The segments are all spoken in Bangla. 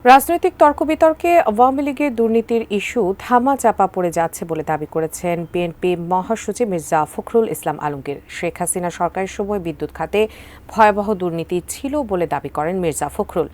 রাজনৈতিক তর্ক-বিতর্কে আওয়ামী লীগের দুর্নীতির ইস্যু ধামাচাপা পড়ে যাচ্ছে বলে দাবি করেছেন বিএনপি মহাসচিব মির্জা ফখরুল ইসলাম আলমগীর। শেখ হাসিনা সরকারের সময় বিদ্যুৎ খাতে ভয়াবহ দুর্নীতি ছিল বলে দাবি করেন মির্জা ফখরুল।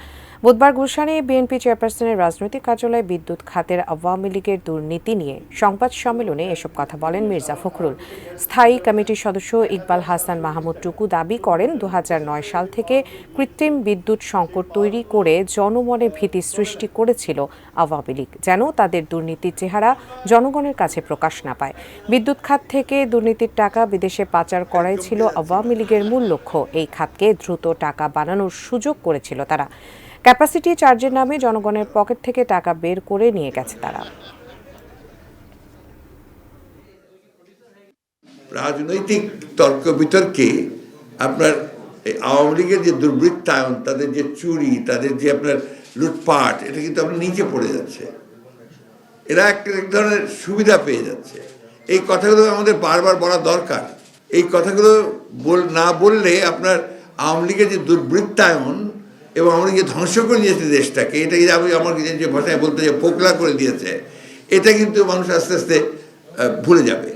বুধবার গুলশানে বিএনপি চেয়ারপারসনের রাজনৈতিক কার্যালয়ে বিদ্যুৎ খাতের আওয়ামী লীগের দুর্নীতি নিয়ে সংবাদ সম্মেলনে এসব কথা বলেন মির্জা ফখরুল। স্থায়ী কমিটির সদস্য ইকবাল হাসান মাহমুদ টুকু দাবি করেন 2009 সাল থেকে কৃত্রিম বিদ্যুৎ সংকট তৈরি করে জনমনে ভীতি সৃষ্টি করেছিল আওয়ামী লীগ, যেন তাদের দুর্নীতির চেহারা জনগণের কাছে প্রকাশ না পায়। বিদ্যুৎ খাত থেকে দুর্নীতির টাকা বিদেশে পাচার করাই ছিল আওয়ামী লীগের মূল লক্ষ্য। এই খাতকে দ্রুত টাকা বানানোর সুযোগ করেছিল তারা। ক্যাপাসিটি চার্জের নামে জনগণের পকেট থেকে টাকা বের করে নিয়ে গেছে তারা। রাজনৈতিক তর্ক বিতর্কে আপনার আওয়ামী লীগের যে দুর্বৃত্তায়ন, তাদের যে চুরি, তাদের যে আপনার লুটপাট, এটা কিন্তু আপনার নিচে পড়ে যাচ্ছে। এরা এক ধরনের সুবিধা পেয়ে যাচ্ছে। এই কথাগুলো আমাদের বারবার বলা দরকার। এই কথাগুলো না বললে আপনার আওয়ামী লীগের যে দুর্বৃত্তায়ন এবং আওয়ামী লীগ ধ্বংস করে দিয়েছে দেশটাকে, এটাকে আমি আমার যে ভাষায় বলতে যে পোকলা করে দিয়েছে, এটা কিন্তু মানুষ আস্তে আস্তে ভুলে যাবে।